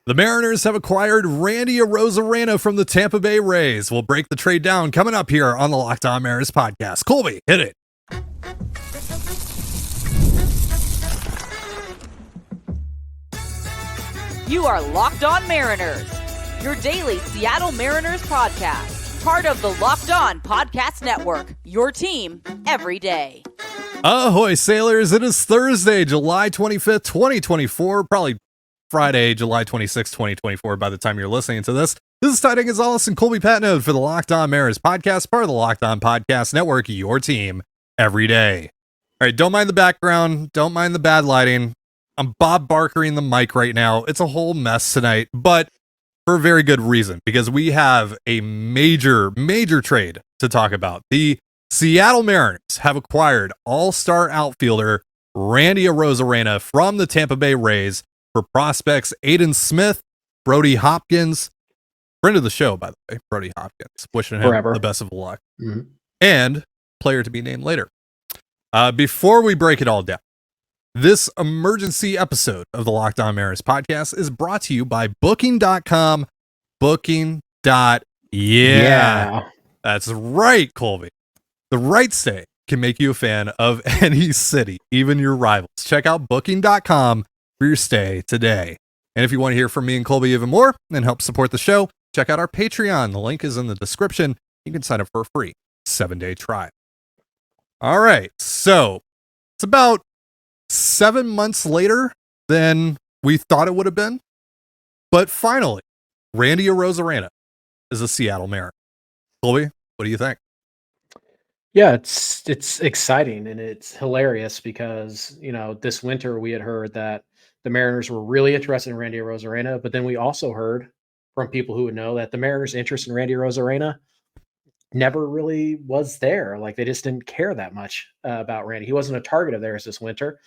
The Mariners have acquired Randy Arozarena from the Tampa Bay Rays. We'll break the trade down coming up here on the Locked On Mariners podcast. Colby, hit it. You are Locked On Mariners, your daily Seattle Mariners podcast. Part of the Locked On Podcast Network, your team every day. Ahoy, sailors. It is Thursday, July 25th, 2024. Probably Friday, July 26th, 2024 by the time you're listening to this. This is Titan Gonzalez and Colby Patnode for the Locked On Mariners podcast, part of the Locked On Podcast Network, your team every day. All right, don't mind the background. Don't mind the bad lighting. I'm Bob Barkering the mic right now. It's a whole mess tonight, but for a very good reason, because we have a major trade to talk about. The Seattle Mariners have acquired all-star outfielder Randy Arozarena from the Tampa Bay Rays for prospects Aidan Smith, Brody Hopkins, friend of the show, by the way, Brody Hopkins, wishing him the best of luck, and player to be named later. Before we break it all down, this emergency episode of the Locked On Mariners podcast is brought to you by Booking.com. Booking.yeah. That's right, Colby. The right stay can make you a fan of any city, even your rivals. Check out Booking.com for your stay today. And if you want to hear from me and Colby even more and help support the show, check out our Patreon. The link is in the description. You can sign up for a free 7-day trial. All right, so it's about 7 months later than we thought it would have been. But finally, Randy Arozarena is a Seattle Mariner. Colby, what do you think? Yeah, it's exciting and it's hilarious because, this winter we had heard that the Mariners were really interested in Randy Arozarena, but then we also heard from people who would know that the Mariners' interest in Randy Arozarena never really was there. Like they just didn't care that much about Randy. He wasn't a target of theirs this winter.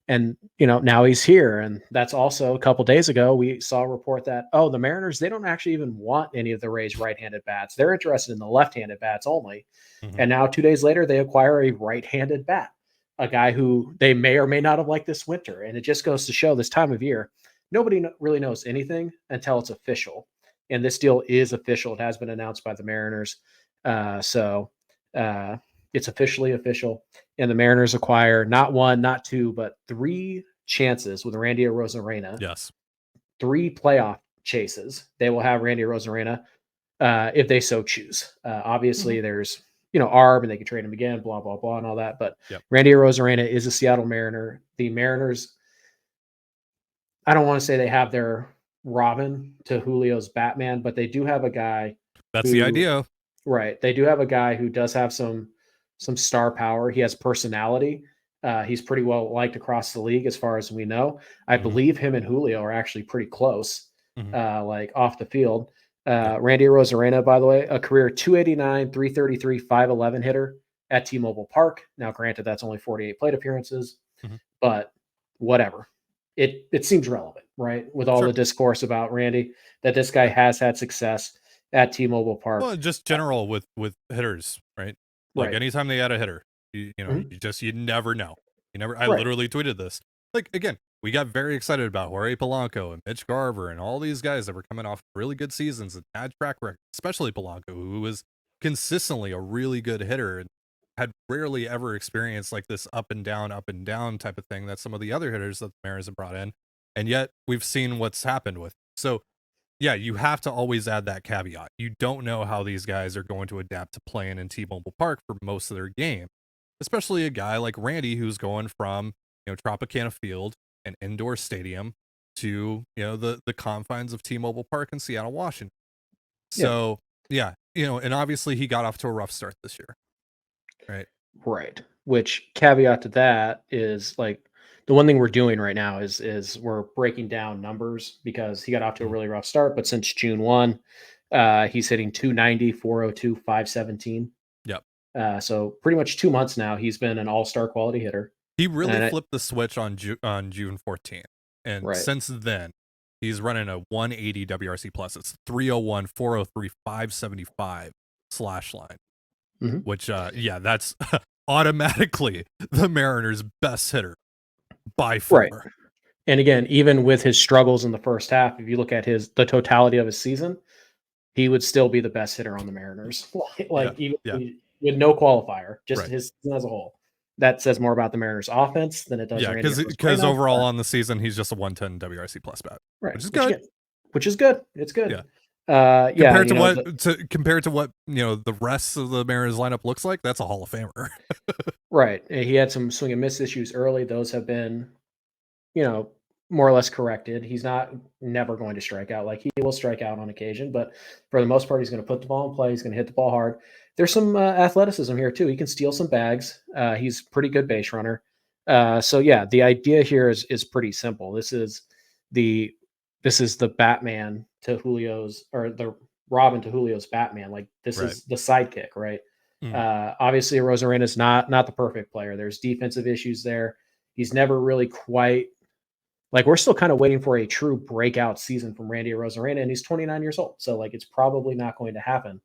And, now he's here. And that's also a couple days ago, we saw a report that, the Mariners, they don't actually even want any of the Rays right-handed bats. They're interested in the left-handed bats only. Mm-hmm. And now 2 days later, they acquire a right-handed bat, a guy who they may or may not have liked this winter. And it just goes to show this time of year, nobody really knows anything until it's official. And this deal is official. It has been announced by the Mariners. So it's officially official. And the Mariners acquire not one, not two, but 3 chances with Randy Arozarena. Yes. 3 playoff chases. They will have Randy Arozarena if they so choose. Obviously, there's, ARB and they can trade him again, blah, blah, blah, and all that. But Randy Arozarena is a Seattle Mariner. The Mariners, I don't want to say they have their Robin to Julio's Batman, but they do have a guy. That's the idea. Right. They do have a guy who does have some star power. He has personality. He's pretty well liked across the league as far as we know. I believe him and Julio are actually pretty close, like off the field. Randy Arozarena, by the way, a career 289, 333, 511 hitter at T-Mobile Park. Now, granted, that's only 48 plate appearances, but whatever. It seems relevant, right? With all the discourse about Randy, that this guy has had success at T-Mobile Park. Well, just general with hitters, right? Like anytime they add a hitter, you never know. I literally tweeted this. Like, again, we got very excited about Jorge Polanco and Mitch Garver and all these guys that were coming off really good seasons and had track record, especially Polanco, who was consistently a really good hitter and had rarely ever experienced like this up and down type of thing that some of the other hitters that the Mariners have brought in. And yet we've seen what's happened with. So yeah, you have to always add that caveat. You don't know how these guys are going to adapt to playing in T-Mobile Park for most of their game, especially a guy like Randy who's going from, Tropicana Field, an indoor stadium, to, the confines of T-Mobile Park in Seattle, Washington. So, and obviously he got off to a rough start this year. Right. Which caveat to that is like, the one thing we're doing right now is we're breaking down numbers because he got off to a really rough start, but since June 1, he's hitting 290, 402, 517. Yep. So pretty much 2 months now, he's been an all-star quality hitter. He really flipped the switch on June 14th. And since then, he's running a 180 WRC plus. It's 301, 403, 575 slash line, which, that's automatically the Mariners' best hitter by far. And again, even with his struggles in the first half, if you look at the totality of his season, he would still be the best hitter on the Mariners. Even with no qualifier, just his season as a whole. That says more about the Mariners offense than it does. Yeah, because overall on the season he's just a 110 WRC plus bat, right? Which is good. Which is good. It's good. Yeah. Compared to what the rest of the Mariners lineup looks like, that's a Hall of Famer. Right. He had some swing and miss issues early. Those have been, more or less corrected. He's never going to strike out. Like, he will strike out on occasion, but for the most part, he's going to put the ball in play. He's going to hit the ball hard. There's some athleticism here too. He can steal some bags. He's a pretty good base runner. So yeah, the idea here is pretty simple. This is the Batman to Julio's, or the Robin to Julio's Batman. Like, this is the sidekick, right? Obviously, Arozarena is not the perfect player. There's defensive issues there. He's never really quite, like, we're still kind of waiting for a true breakout season from Randy Arozarena, and he's 29 years old. So, like, it's probably not going to happen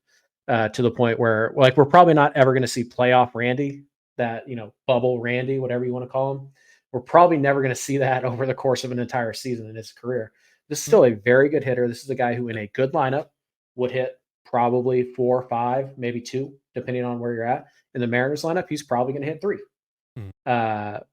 to the point where, like, we're probably not ever going to see playoff Randy, that, bubble Randy, whatever you want to call him. We're probably never going to see that over the course of an entire season in his career. This is still a very good hitter. This is a guy who, in a good lineup, would hit probably 4 or 5, maybe 2, depending on where you're at. In the Mariners lineup, he's probably going to hit 3,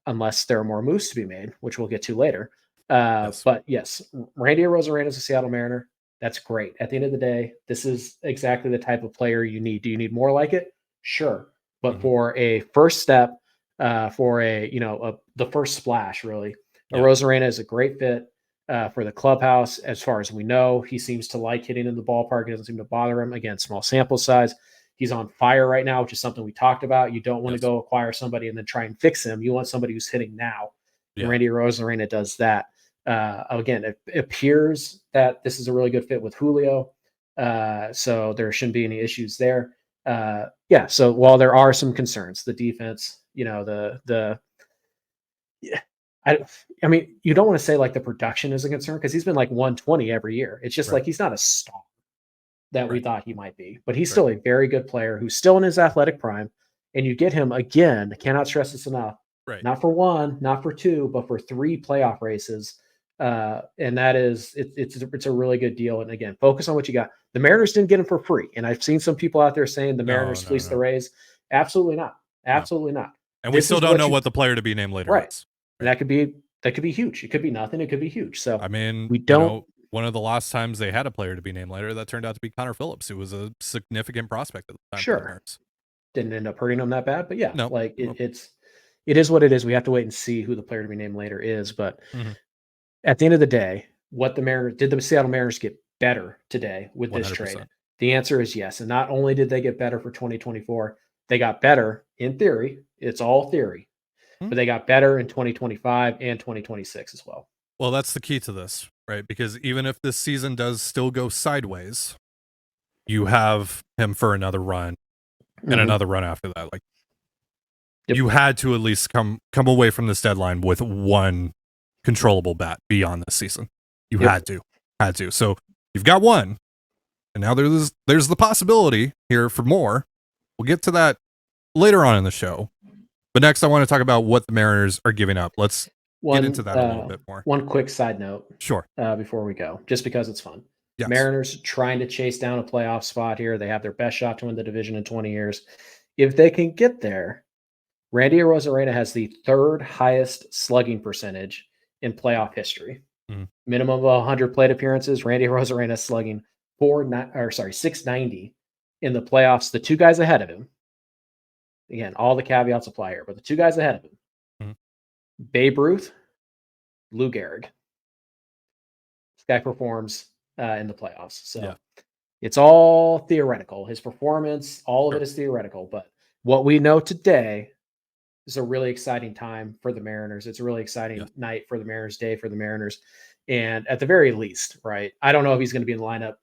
unless there are more moves to be made, which we'll get to later. But yes, Randy Arozarena is a Seattle Mariner. That's great. At the end of the day, this is exactly the type of player you need. Do you need more like it? Sure. But for a first step, for the first splash, really, Arozarena is a great fit for the clubhouse. As far as we know, he seems to like hitting in the ballpark. It doesn't seem to bother him. Again, small sample size. He's on fire right now, which is something we talked about. You don't want to go acquire somebody and then try and fix him. You want somebody who's hitting now. And Randy Arozarena does that. Again, it appears that this is a really good fit with Julio. So there shouldn't be any issues there. So while there are some concerns, the defense, I mean, you don't want to say like the production is a concern, because he's been like 120 every year. It's just like, he's not a star that we thought he might be, but he's still a very good player who's still in his athletic prime. And you get him again, cannot stress this enough. Not for 1, not for 2, but for 3 playoff races. And that is, it's a really good deal. And again, focus on what you got. The Mariners didn't get him for free. And I've seen some people out there saying the Mariners fleeced the Rays. Absolutely not. Absolutely not. And we still don't know what the player to be named later is. And that could be huge. It could be nothing. It could be huge. So I mean, we don't. One of the last times they had a player to be named later, that turned out to be Connor Phillips, who was a significant prospect at the time. Sure. Didn't end up hurting him that bad, but it is what it is. We have to wait and see who the player to be named later is. But at the end of the day, did the Seattle Mariners get better today with this 100%. Trade? The answer is yes. And not only did they get better for 2024, they got better in theory. It's all theory, but they got better in 2025 and 2026 as well. Well, that's the key to this, right? Because even if this season does still go sideways, you have him for another run and another run after that. Like, you had to at least come away from this deadline with 1 controllable bat beyond this season. You had to. So you've got 1, and now there's the possibility here for more. We'll get to that later on in the show. But next, I want to talk about what the Mariners are giving up. Let's get into that a little bit more. One quick side note. Sure. Before we go, just because it's fun. Yes. Mariners trying to chase down a playoff spot here. They have their best shot to win the division in 20 years. If they can get there, Randy Arozarena has the 3rd highest slugging percentage in playoff history. Minimum of 100 plate appearances. Randy Arozarena is slugging 690 in the playoffs. The 2 guys ahead of him, again, all the caveats apply here, but the 2 guys ahead of him, Babe Ruth, Lou Gehrig. This guy performs in the playoffs. So it's all theoretical. His performance, all of it is theoretical. But what we know today is a really exciting time for the Mariners. It's a really exciting night for the Mariners, day for the Mariners. And at the very least, right, I don't know if he's going to be in the lineup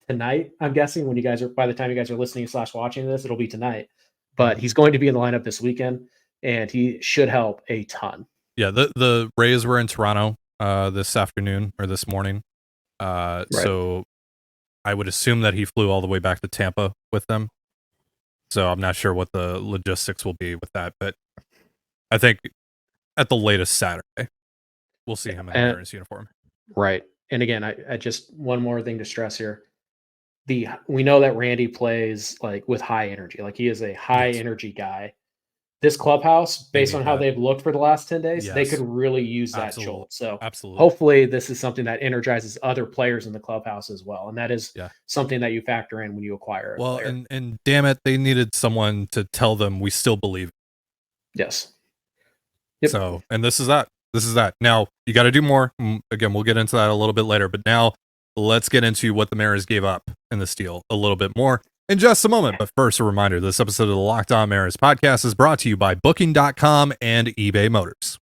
tonight. I'm guessing by the time you guys are listening / watching this, it'll be tonight. But he's going to be in the lineup this weekend, and he should help a ton. Yeah, the Rays were in Toronto this afternoon or this morning. So I would assume that he flew all the way back to Tampa with them. So I'm not sure what the logistics will be with that, but I think at the latest Saturday. we'll see him in the And Mariners uniform. right. And again, I just one more thing to stress here. We know that Randy plays like with high energy. Like he is a high Yes. energy guy. This clubhouse, They based need on how that. they've looked for the last 10 days, they Yes. could really use that Absolutely. jolt. So Absolutely. hopefully this is something that energizes other players in the clubhouse as well. And that is Yeah. something that you factor in when you acquire a Well, player. and damn it, they needed someone to tell them we still believe. Yes. Yep. So, and this is that. This is that. Now, you got to do more. Again, we'll get into that a little bit later, but now let's get into what the Mariners gave up in this deal a little bit more in just a moment. But first, a reminder, this episode of the Locked On Mariners podcast is brought to you by Booking.com and eBay Motors.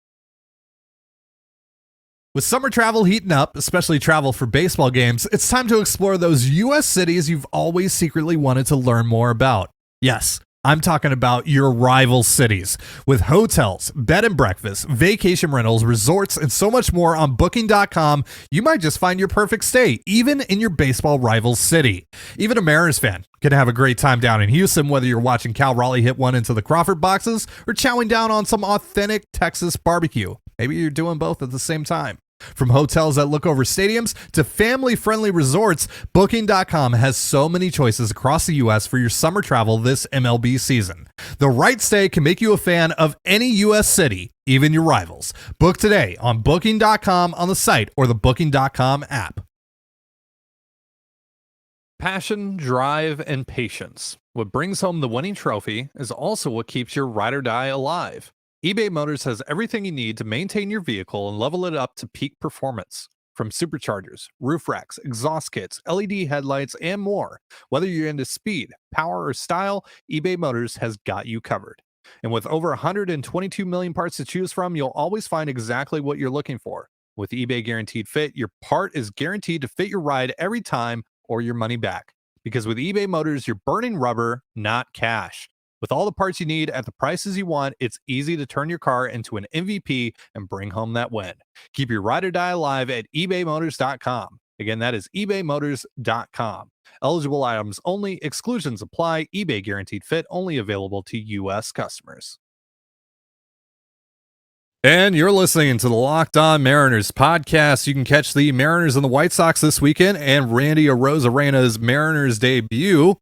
With summer travel heating up, especially travel for baseball games, it's time to explore those U.S. cities you've always secretly wanted to learn more about. Yes, I'm talking about your rival cities. With hotels, bed and breakfast, vacation rentals, resorts, and so much more on Booking.com, you might just find your perfect stay, even in your baseball rival city. Even a Mariners fan can have a great time down in Houston, whether you're watching Cal Raleigh hit one into the Crawford boxes or chowing down on some authentic Texas barbecue. Maybe you're doing both at the same time. From hotels that look over stadiums to family-friendly resorts, Booking.com has so many choices across the U.S. for your summer travel this MLB season. The right stay can make you a fan of any U.S. city, even your rivals. Book today on Booking.com on the site or the Booking.com app. Passion, drive, and patience. What brings home the winning trophy is also what keeps your ride or die alive. eBay Motors has everything you need to maintain your vehicle and level it up to peak performance. From superchargers, roof racks, exhaust kits, LED headlights, and more. Whether you're into speed, power, or style, eBay Motors has got you covered. And with over 122 million parts to choose from, you'll always find exactly what you're looking for. With eBay Guaranteed Fit, your part is guaranteed to fit your ride every time or your money back. Because with eBay Motors, you're burning rubber, not cash. With all the parts you need at the prices you want, it's easy to turn your car into an MVP and bring home that win. Keep your ride or die alive at ebaymotors.com. Again, that is ebaymotors.com. Eligible items only, exclusions apply, eBay Guaranteed Fit only available to U.S. customers. And you're listening to the Locked On Mariners podcast. You can catch the Mariners and the White Sox this weekend and Randy Arozarena's Mariners debut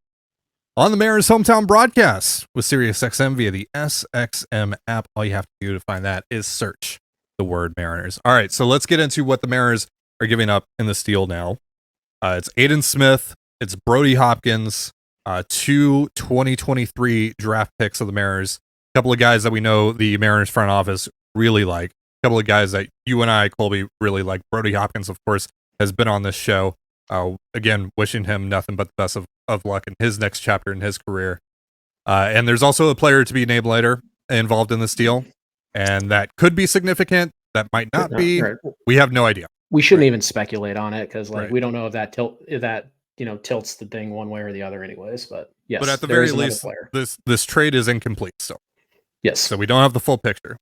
on the Mariners hometown broadcast with SiriusXM via the SXM app. All you have to do to find that is search the word Mariners. All right, so let's get into what the Mariners are giving up in this deal now. It's Aidan Smith, it's Brody Hopkins, 2 2023 draft picks of the Mariners. A couple of guys that we know the Mariners front office really like. A couple of guys that you and I, Colby, really like. Brody Hopkins, of course, has been on this show. Again, wishing him nothing but the best of luck in his next chapter in his career. And there's also a player to be named later involved in this deal, and that could be significant. That might not be. Right. We have no idea. We shouldn't even speculate on it because, like, Right. we don't know if that tilts the thing one way or the other, anyways. But yes, But at the there very is another least, player. this trade is incomplete still. Yes. So we don't have the full picture.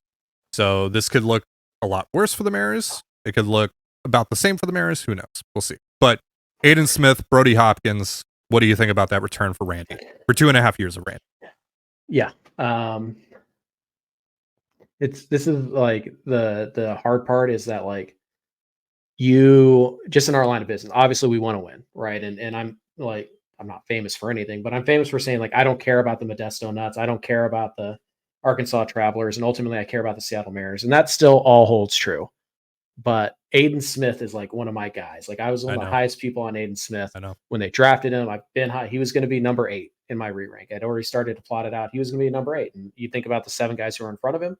So this could look a lot worse for the Mariners. It could look about the same for the Mariners. Who knows? We'll see. But Aidan Smith, Brody Hopkins, what do you think about that return for Randy? For 2.5 years of Randy? Yeah. This is like the hard part is that, like, you just in our line of business, obviously we want to win, right? And I'm not famous for anything, but I'm famous for saying, like, I don't care about the Modesto Nuts. I don't care about the Arkansas Travelers. And ultimately I care about the Seattle Mariners. And that still all holds true. But Aidan Smith is like one of my guys. Like, I was one of the highest people on Aidan Smith. I know. When they drafted him, I've been high. He was going to be number 8 in my re-rank. I'd already started to plot it out. He was going to be number 8. And you think about the 7 guys who are in front of him,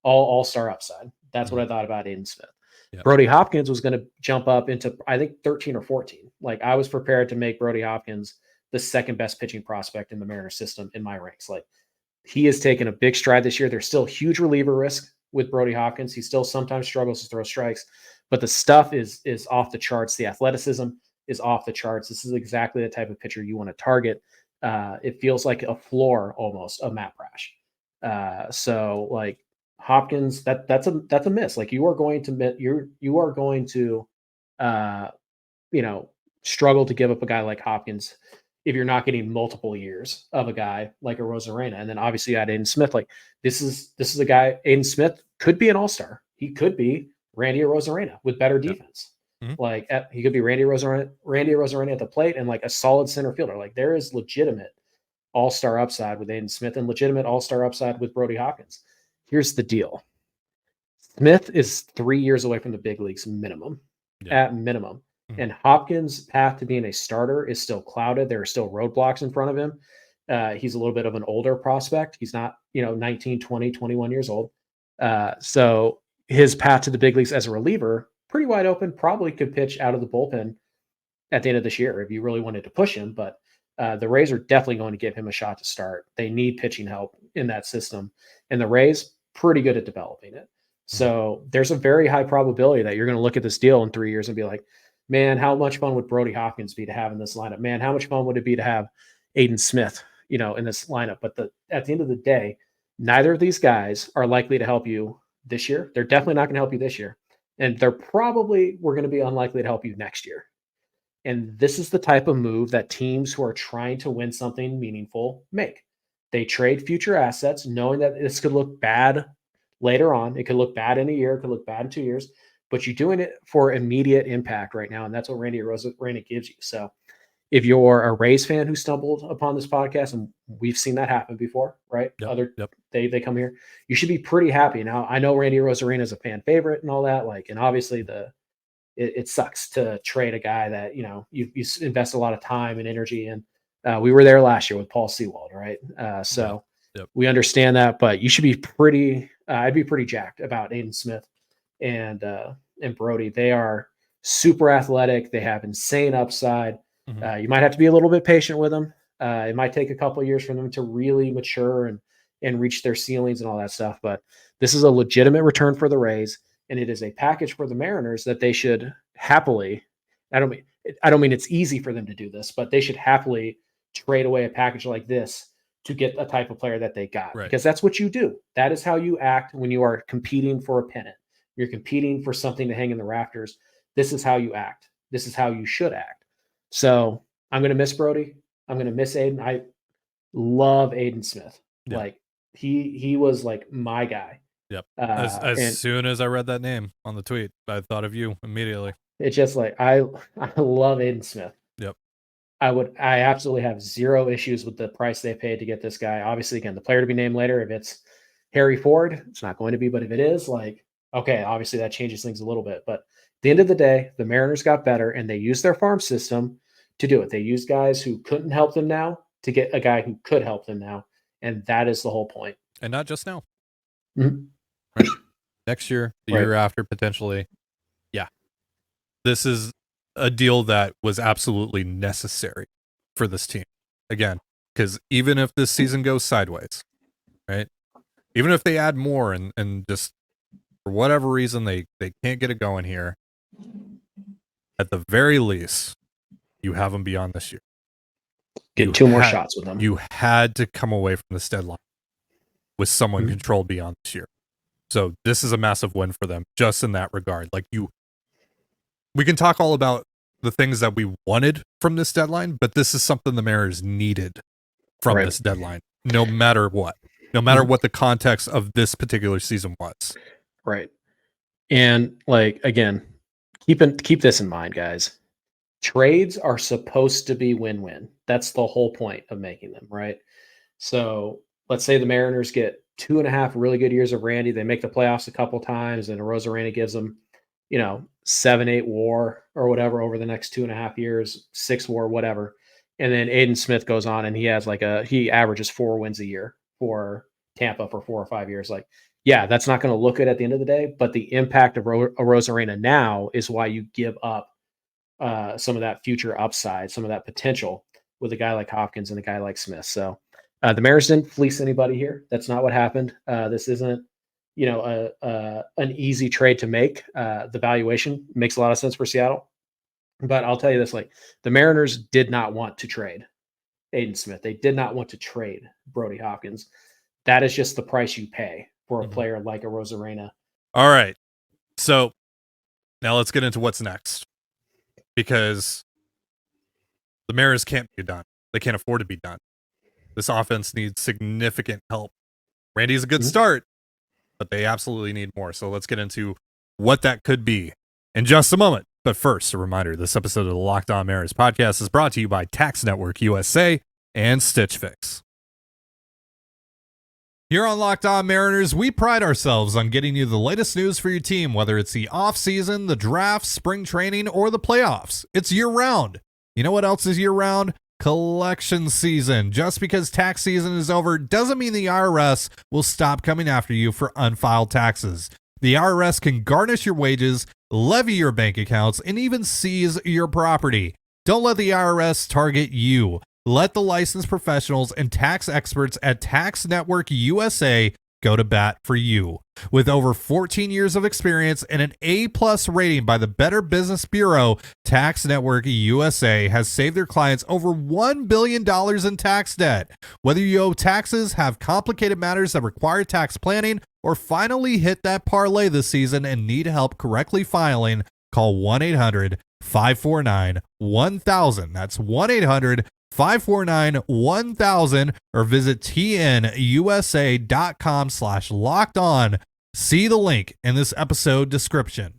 all-star upside. That's what I thought about Aidan Smith. Yep. Brody Hopkins was going to jump up into, I think, 13 or 14. Like, I was prepared to make Brody Hopkins the second best pitching prospect in the Mariners system in my ranks. Like, he has taken a big stride this year. There's still huge reliever risk with Brody Hopkins. He still sometimes struggles to throw strikes, but the stuff is off the charts. The athleticism is off the charts. This is exactly the type of pitcher you want to target. It feels like a floor almost of Matt Brash. So, like, Hopkins, that's a miss. Like, you are going to struggle to give up a guy like Hopkins if you're not getting multiple years of a guy like Arozarena. And then obviously you had Aidan Smith. Like, this is a guy, Aidan Smith could be an all-star. He could be Randy Arozarena with better Yep. defense. Mhm. He could be Randy Arozarena at the plate and like a solid center fielder. Like there is legitimate all-star upside with Aidan Smith and legitimate all-star upside with Brody Hopkins. Here's the deal. Smith is 3 years away from the big leagues minimum, Yeah. at minimum. Mhm. And Hopkins' path to being a starter is still clouded. There are still roadblocks in front of him. He's a little bit of an older prospect. He's not, 19, 20, 21 years old. So his path to the big leagues as a reliever, pretty wide open, probably could pitch out of the bullpen at the end of this year if you really wanted to push him. But the Rays are definitely going to give him a shot to start. They need pitching help in that system. And the Rays, pretty good at developing it. So there's a very high probability that you're going to look at this deal in 3 years and be like, man, how much fun would Brody Hopkins be to have in this lineup? Man, how much fun would it be to have Aidan Smith, in this lineup? But at the end of the day, neither of these guys are likely to help you this year. They're definitely not going to help you this year. And we're going to be unlikely to help you next year. And this is the type of move that teams who are trying to win something meaningful make. They trade future assets, knowing that this could look bad later on. It could look bad in a year, it could look bad in 2 years, but you're doing it for immediate impact right now. And that's what Randy Arozarena gives you. So if you're a Rays fan who stumbled upon this podcast, and we've seen that happen before, right? Yep. They come here, you should be pretty happy. Now, I know Randy Arozarena is a fan favorite and all that, and obviously it sucks to trade a guy that you invest a lot of time and energy in. We were there last year with Paul Sewald, right? So Yep. we understand that, but you should be pretty. I'd be pretty jacked about Aidan Smith and Brody. They are super athletic. They have insane upside. Mhm. You might have to be a little bit patient with them. It might take a couple of years for them to really mature and reach their ceilings and all that stuff. But this is a legitimate return for the Rays. And it is a package for the Mariners that they should happily. I don't mean it's easy for them to do this, but they should happily trade away a package like this to get a type of player that they got, Right. because that's what you do. That is how you act when you are competing for a pennant. You're competing for something to hang in the rafters. This is how you act. This is how you should act. So I'm going to miss Brody. I'm going to miss Aidan. I love Aidan Smith. Yeah. Like he was like my guy. Yep. As soon as I read that name on the tweet, I thought of you immediately. It's just like I love Aidan Smith. Yep. I absolutely have zero issues with the price they paid to get this guy. Obviously, again, the player to be named later. If it's Harry Ford, it's not going to be, but if it is, okay, obviously that changes things a little bit. But at the end of the day, the Mariners got better and they used their farm system to do it. They used guys who couldn't help them now to get a guy who could help them now. And that is the whole point. And not just now. Mhm. Right. Next year, the Right. year after, potentially. Yeah. This is a deal that was absolutely necessary for this team. Again, because even if this season goes sideways, right? Even if they add more and just for whatever reason they can't get it going here, at the very least, you have them beyond this year. Get two more shots with them. You had to come away from this deadline with someone controlled beyond this year. So this is a massive win for them, just in that regard. We can talk all about the things that we wanted from this deadline, but this is something the Mariners needed from this deadline, no matter what. No matter what the context of this particular season was. Right. And again, keep this in mind, guys. Trades are supposed to be win-win. That's the whole point of making them, right? So let's say the Mariners get 2.5 really good years of Randy. They make the playoffs a couple times, and Arozarena gives them, 7-8 WAR or whatever over the next 2.5 years, 6 WAR, whatever. And then Aidan Smith goes on and he has he averages 4 wins a year for Tampa for 4 or 5 years. Yeah, that's not going to look good at the end of the day, but the impact of Arozarena now is why you give up some of that future upside, some of that potential with a guy like Hopkins and a guy like Smith. So the Mariners didn't fleece anybody here. That's not what happened. This isn't, an easy trade to make. The valuation makes a lot of sense for Seattle. But I'll tell you this, the Mariners did not want to trade Aidan Smith. They did not want to trade Brody Hopkins. That is just the price you pay for a player like Arozarena. All right. So now let's get into what's next. Because the Mariners can't be done. They can't afford to be done. This offense needs significant help. Randy's a good start, but they absolutely need more. So let's get into what that could be in just a moment. But first, a reminder, this episode of the Locked On Mariners podcast is brought to you by Tax Network USA and Stitch Fix. Here on Locked On Mariners, we pride ourselves on getting you the latest news for your team, whether it's the offseason, the draft, spring training, or the playoffs. It's year-round. You know what else is year-round? Collection season. Just because tax season is over doesn't mean the IRS will stop coming after you for unfiled taxes. The IRS can garnish your wages, levy your bank accounts, and even seize your property. Don't let the IRS target you. Let the licensed professionals and tax experts at Tax Network USA go to bat for you. With over 14 years of experience and an A+ rating by the Better Business Bureau, Tax Network USA has saved their clients over $1 billion in tax debt. Whether you owe taxes, have complicated matters that require tax planning, or finally hit that parlay this season and need help correctly filing, call 1-800-549-1000. That's 1-800-549-1000 or visit tnusa.com/locked on. See the link in this episode description.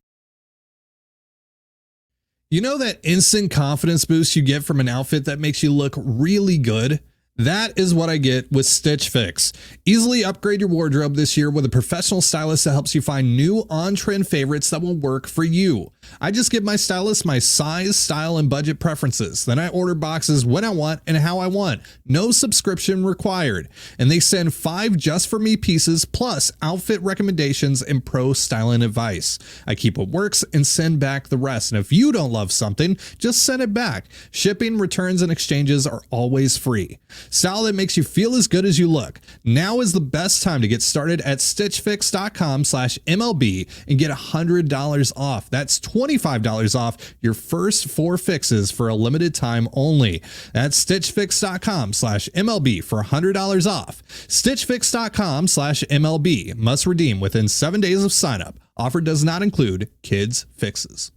You know that instant confidence boost you get from an outfit that makes you look really good? That is what I get with Stitch Fix. Easily upgrade your wardrobe this year with a professional stylist that helps you find new on-trend favorites that will work for you. I just give my stylist my size, style, and budget preferences. Then I order boxes when I want and how I want. No subscription required. And they send 5 just for me pieces plus outfit recommendations and pro styling advice. I keep what works and send back the rest. And if you don't love something, just send it back. Shipping, returns, and exchanges are always free. Style that makes you feel as good as you look. Now is the best time to get started at stitchfix.com/MLB and get $100 off. That's $25 off your first 4 fixes for a limited time only. That's stitchfix.com/MLB for $100 off. Stitchfix.com/MLB. Must redeem within 7 days of sign-up. Offer does not include kids' fixes.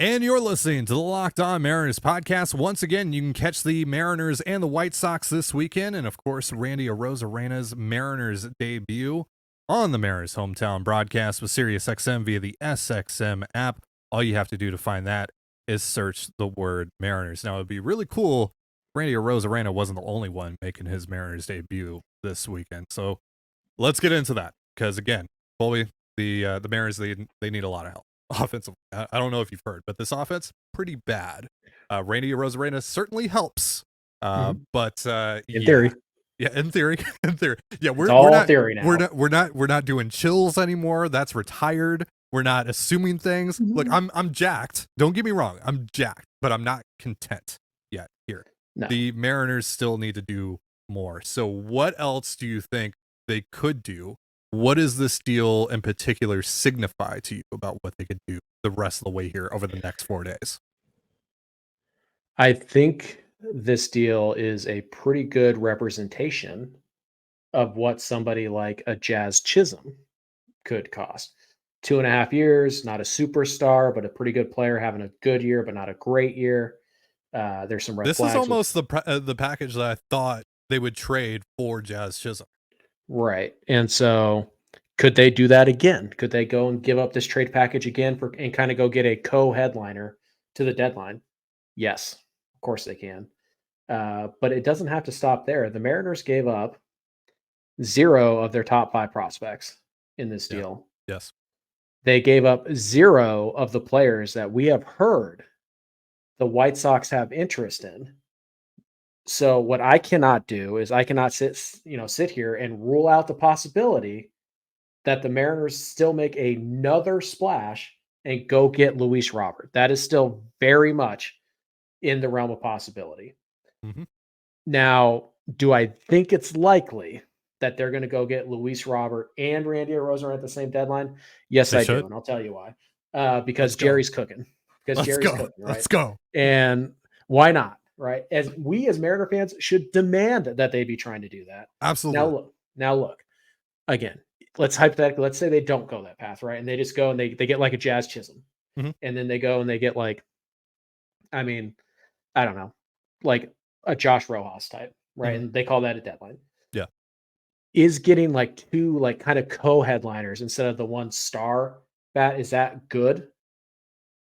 And you're listening to the Locked On Mariners podcast. Once again, you can catch the Mariners and the White Sox this weekend. And of course, Randy Arozarena's Mariners debut on the Mariners hometown broadcast with SiriusXM via the SXM app. All you have to do to find that is search the word Mariners. Now, it'd be really cool if Randy Arozarena wasn't the only one making his Mariners debut this weekend. So let's get into that. Because again, Colby, the Mariners, they need a lot of help. Offensively, I don't know if you've heard, but this offense pretty bad. Randy Arozarena certainly helps, but in theory, in theory, yeah, we're all not theory now. We're not doing chills anymore. That's retired. We're not assuming things. Look, I'm jacked. Don't get me wrong, I'm jacked, but I'm not content yet. Here, No. The Mariners still need to do more. So, what else do you think they could do? What does this deal in particular signify to you about what they could do the rest of the way here over the next 4 days? I think this deal is a pretty good representation of what somebody like a Jazz Chisholm could cost. 2.5 years, not a superstar, but a pretty good player, having a good year, but not a great year. There's some red This flags. is almost the package that I thought they would trade for Jazz Chisholm. Right. And so could they do that again? Could they go and give up this trade package again and kind of go get a co-headliner to the deadline? Yes, of course they can. But it doesn't have to stop there. The Mariners gave up 0 of their top 5 prospects in this deal. Yes. They gave up 0 of the players that we have heard the White Sox have interest in. So what I cannot do is I cannot sit here and rule out the possibility that the Mariners still make another splash and go get Luis Robert. That is still very much in the realm of possibility. Mm-hmm. Now, do I think it's likely that they're going to go get Luis Robert and Randy Arozarena at the same deadline? Yes, I do, and I'll tell you why. Because Jerry's cooking. Because Jerry's cooking, right? Let's go. And why not? Right. As Mariner fans should demand that they be trying to do that. Absolutely. Now look, again, let's say they don't go that path. Right. And they just go and they get like a Jazz Chisholm, and then they go and they get like, I don't know, like a Josh Rojas type. Right. And they call that a deadline. Yeah. is getting like two like kind of co-headliners instead of the one star bat, is that good?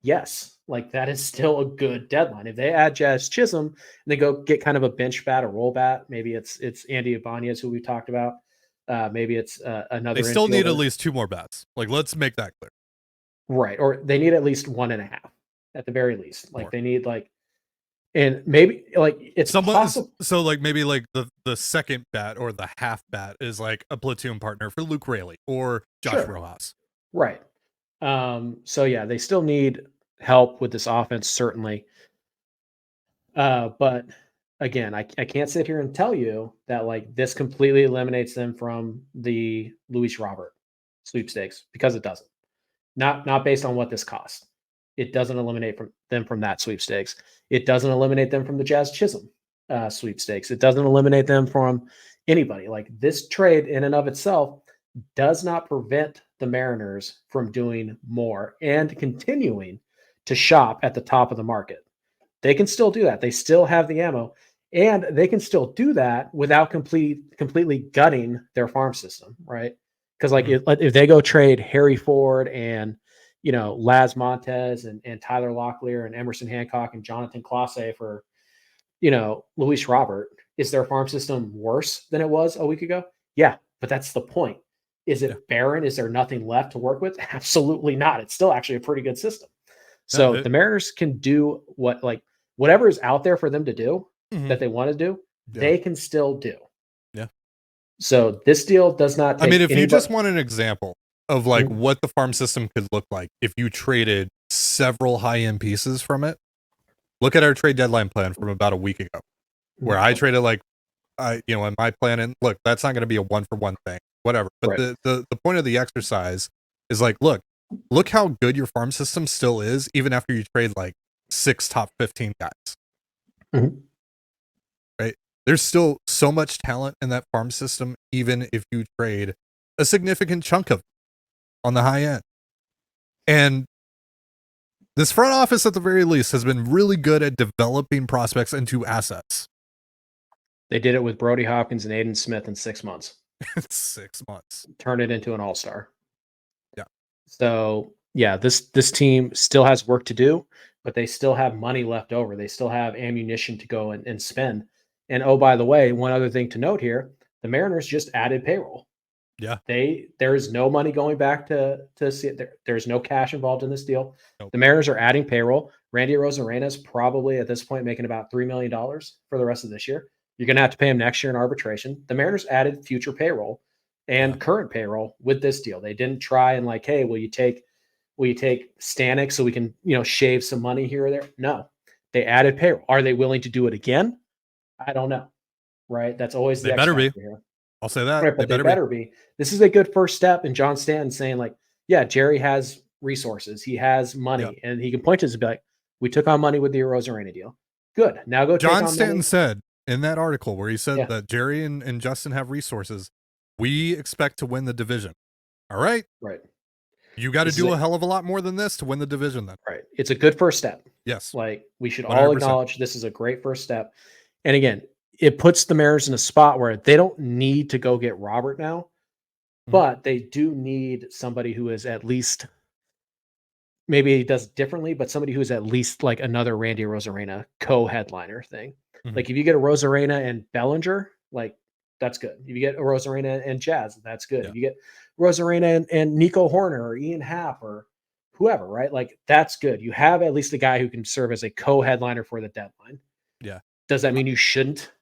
Yes. Like that is still a good deadline. If they add Jazz Chisholm and they go get kind of a bench bat, a roll bat, maybe it's Andy Ibanez who we talked about. Maybe it's another They still need at infielder. least 2 more bats. Like, let's make that clear. Right. Or they need at least 1.5 at the very least. Like More. they need like, and maybe like it's possible. So like maybe like the second bat or the half bat is like a platoon partner for Luke Raley or Josh Sure. Rojas. Right. So yeah, they still need help with this offense, certainly. But again, I can't sit here and tell you that like this completely eliminates them from the Luis Robert sweepstakes, because it doesn't. Not based on what this costs. It doesn't eliminate them from that sweepstakes. It doesn't eliminate them from the Jazz Chisholm sweepstakes. It doesn't eliminate them from anybody. Like this trade in and of itself does not prevent the Mariners from doing more and continuing to shop at the top of the market. They can still do that. They still have the ammo, and they can still do that without completely gutting their farm system, right? Because like if they go trade Harry Ford and Laz Montez and Tyler Locklear and Emerson Hancock and Jonathan Clase for Luis Robert, is their farm system worse than it was a week ago? Yeah, but that's the point. Is it barren? Is there nothing left to work with? Absolutely not. It's still actually a pretty good system. So the Mariners can do whatever is out there for them to do that they want to do, they can still do. Yeah. So this deal does not take if you just want an example of like what the farm system could look like if you traded several high-end pieces from it, look at our trade deadline plan from about a week ago, where I traded in my plan, and look, that's not going to be a 1-for-1 thing, whatever. But the point of the exercise is like, look how good your farm system still is, even after you trade like 6 top 15 guys. Right? There's still so much talent in that farm system, even if you trade a significant chunk of it on the high end. And this front office, at the very least, has been really good at developing prospects into assets. They did it with Brody Hopkins and Aidan Smith in 6 months. 6 months. Turn it into an all-star. Yeah. So yeah, this team still has work to do, but they still have money left over. They still have ammunition to go and spend. And oh, by the way, one other thing to note here, the Mariners just added payroll. Yeah. There is no money going back to see it. There's no cash involved in this deal. Nope. The Mariners are adding payroll. Randy Arozarena is probably at this point making about $3 million for the rest of this year. You're going to have to pay him next year in arbitration. The Mariners added future payroll and current payroll with this deal. They didn't try and like, hey, will you take Stanek so we can, shave some money here or there? No, they added payroll. Are they willing to do it again? I don't know. Right. That's always they better be. Here. I'll say that. Right, but they better be. This is a good first step in John Stanton saying like, yeah, Jerry has resources. He has money and he can point to us and be like, we took on money with the Arozarena deal. Good. Now go John take on Stanton money. said in that article where he said that Jerry and Justin have resources, we expect to win the division. All right. Right. You got to do a hell of a lot more than this to win the division then. Right. It's a good first step. Yes. Like we should 100%. all acknowledge this is a great first step. And again, it puts the Mariners in a spot where they don't need to go get Robert now, but they do need somebody who is at least, maybe he does differently, but somebody who is at least like another Randy Arozarena co-headliner thing. Like if you get a Arozarena and Bellinger, like that's good. If you get Arozarena and Jazz, that's good. If you get Arozarena and Nico Horner or Ian Happ or whoever, right? Like that's good. You have at least a guy who can serve as a co-headliner for the deadline. Yeah. Does that mean you shouldn't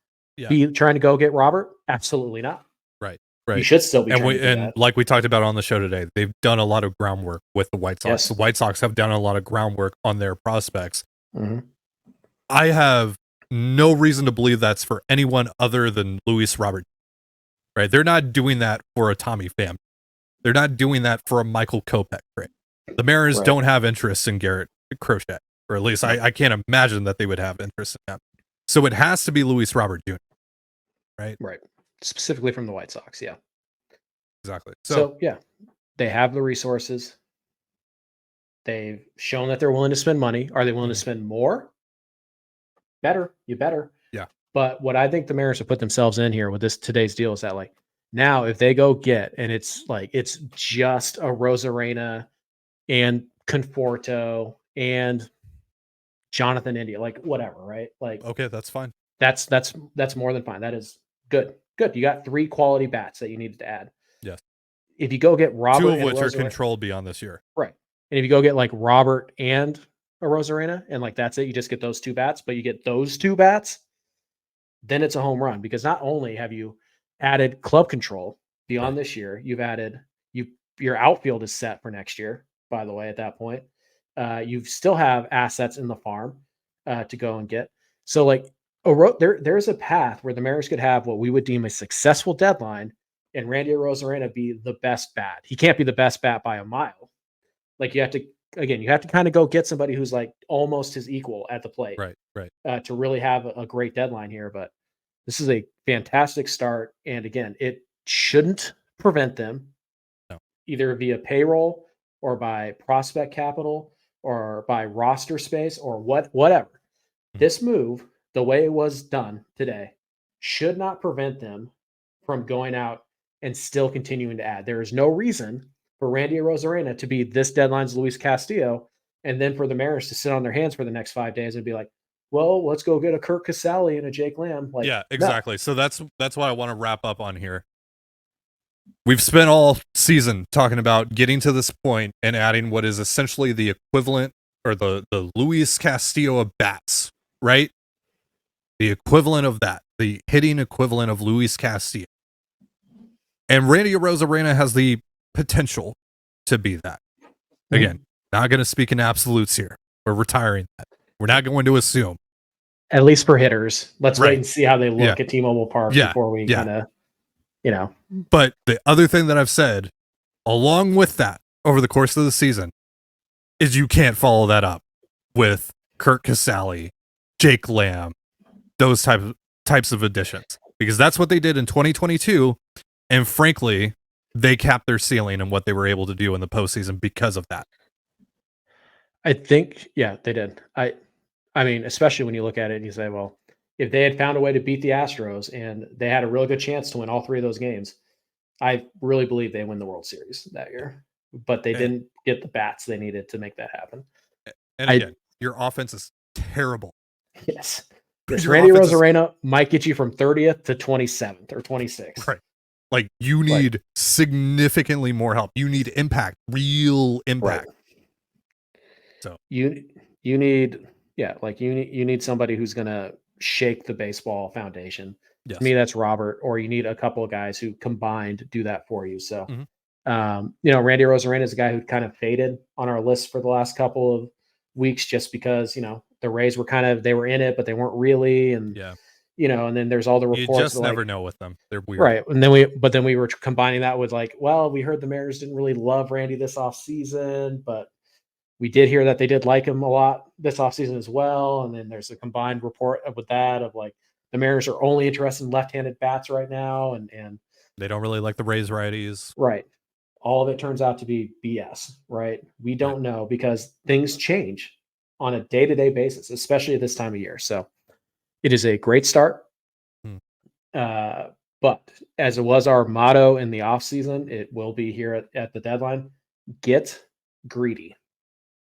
be trying to go get Robert? Absolutely not. Right. You should still be trying to do that. Like we talked about on the show today, they've done a lot of groundwork with the White Sox. Yes. The White Sox have done a lot of groundwork on their prospects. I have no reason to believe that's for anyone other than Luis Robert. Right? They're not doing that for a Tommy Pham. They're not doing that for a Michael Kopech trade. The Mariners don't have interest in Garrett Crochet, or at least I can't imagine that they would have interest in him. So it has to be Luis Robert Jr. Right? Right. Specifically from the White Sox. Yeah. Exactly. So yeah, they have the resources. They've shown that they're willing to spend money. Are they willing to spend more? Better. You better. Yeah. But what I think the Mariners have put themselves in here with today's deal is that like, Now, if they go get, and it's just a Arozarena and Conforto and Jonathan India, like whatever, right? Like Okay, that's fine. that's more than fine. That is good. Good. You got 3 quality bats that you needed to add. Yes. If you go get Robert 2 of and which are Arozarena, controlled beyond this year. right? And if you go get like Robert and a Arozarena, and like that's it, you just get those 2 bats, but you get those 2 bats, then it's a home run because not only have you added club control beyond Right. this year, you've added your outfield is set for next year. By the way, at that point, you still have assets in the farm to go and get. So like there's a path where the Mariners could have what we would deem a successful deadline, and Randy Arozarena be the best bat. He can't be the best bat by a mile. Like you have to kind of go get somebody who's like almost his equal at the plate, Right. to really have a great deadline here. But this is a fantastic start, and again, it shouldn't prevent them, No. either via payroll or by prospect capital or by roster space or whatever. Mhm. This move, the way it was done today, should not prevent them from going out and still continuing to add. There is no reason for Randy Arozarena to be this deadline's Luis Castillo, and then for the Mariners to sit on their hands for the next 5 days and be like, well, let's go get a Kirk Casale and a Jake Lamb. Like, Yeah, no. exactly. So that's what I want to wrap up on here. We've spent all season talking about getting to this point and adding what is essentially the equivalent or the Luis Castillo of bats, right? The equivalent of that, the hitting equivalent of Luis Castillo. And Randy Arozarena has the potential to be that. Again, not going to speak in absolutes here. We're retiring that. We're not going to assume. At least for hitters. Let's Right. wait and see how they look Yeah. at T-Mobile Park Yeah. before we Yeah. kind of, you know. But the other thing that I've said, along with that, over the course of the season, is you can't follow that up with Kirk Casale, Jake Lamb, those types of additions. Because that's what they did in 2022. And frankly, they capped their ceiling and what they were able to do in the postseason because of that. I think, yeah, they did. I mean, especially when you look at it and you say, well, if they had found a way to beat the Astros and they had a really good chance to win all 3 of those games, I really believe they win the World Series that year. But they didn't get the bats they needed to make that happen. And again, your offense is terrible. Yes. Your Randy offense is- Arozarena might get you from 30th to 27th or 26th. Right. Like you need significantly more help. You need impact, real impact. Right. So you need you need somebody who's going to shake the baseball foundation. yes. To me, that's Robert, or you need a couple of guys who combined do that for you. So, Randy Arozarena is a guy who kind of faded on our list for the last couple of weeks just because, the Rays were they were in it, but they weren't really. And, and then there's all the reports. You just never know with them. They're weird. Right. And then we were combining that with we heard the Mariners didn't really love Randy this offseason, but we did hear that they did like him a lot this offseason as well. And then there's a combined report with that of the Mariners are only interested in left-handed bats right now. And they don't really like the Rays righties. Right. All of it turns out to be BS, right? We don't know because things change on a day-to-day basis, especially at this time of year. So it is a great start. But as it was our motto in the offseason, it will be here at the deadline. Get greedy.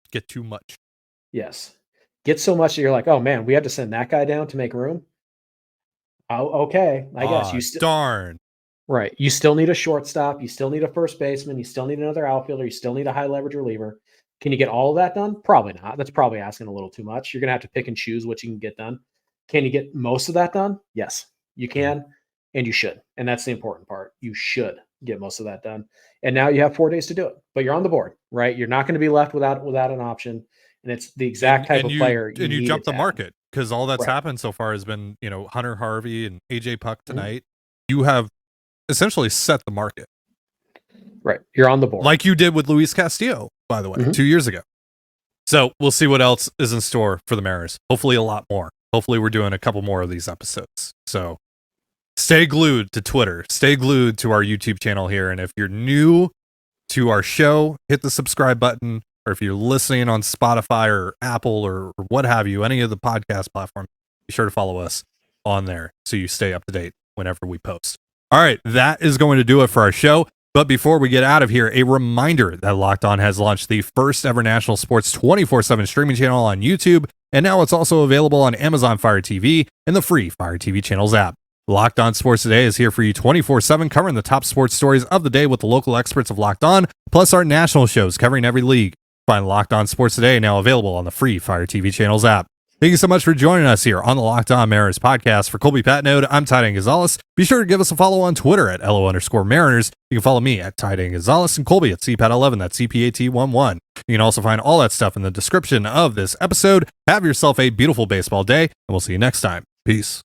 Get too much. Yes. Get so much that you're like, oh man, we had to send that guy down to make room. Oh, okay. I guess you still darn. Right. You still need a shortstop. You still need a first baseman. You still need another outfielder. You still need a high leverage reliever. Can you get all of that done? Probably not. That's probably asking a little too much. You're going to have to pick and choose what you can get done. Can you get most of that done? Yes, you can. And you should. And that's the important part. You should get most of that done. And now you have 4 days to do it, but you're on the board, right? You're not going to be left without an option. And it's the exact type of player. And you jump the market because all that's happened so far has been, Hunter Harvey and AJ Puck tonight. You have essentially set the market. Right. You're on the board. Like you did with Luis Castillo, by the way, 2 years ago. So we'll see what else is in store for the Mariners. Hopefully a lot more. Hopefully we're doing a couple more of these episodes. So stay glued to Twitter. Stay glued to our YouTube channel here. And if you're new to our show, hit the subscribe button. Or if you're listening on Spotify or Apple or what have you, any of the podcast platforms, be sure to follow us on there so you stay up to date whenever we post. All right, that is going to do it for our show. But before we get out of here, a reminder that Locked On has launched the first ever national sports 24/7 streaming channel on YouTube, and now it's also available on Amazon Fire TV and the free Fire TV channels app. Locked On Sports Today is here for you 24/7, covering the top sports stories of the day with the local experts of Locked On, plus our national shows covering every league. Find Locked On Sports Today now available on the free Fire TV channels app. Thank you so much for joining us here on the Locked On Mariners podcast. For Colby Patnode, I'm Aidan Gonzalez. Be sure to give us a follow on Twitter at LO_Mariners. You can follow me at Aidan Gonzalez and Colby at CPAT11. That's CPAT11. You can also find all that stuff in the description of this episode. Have yourself a beautiful baseball day, and we'll see you next time. Peace.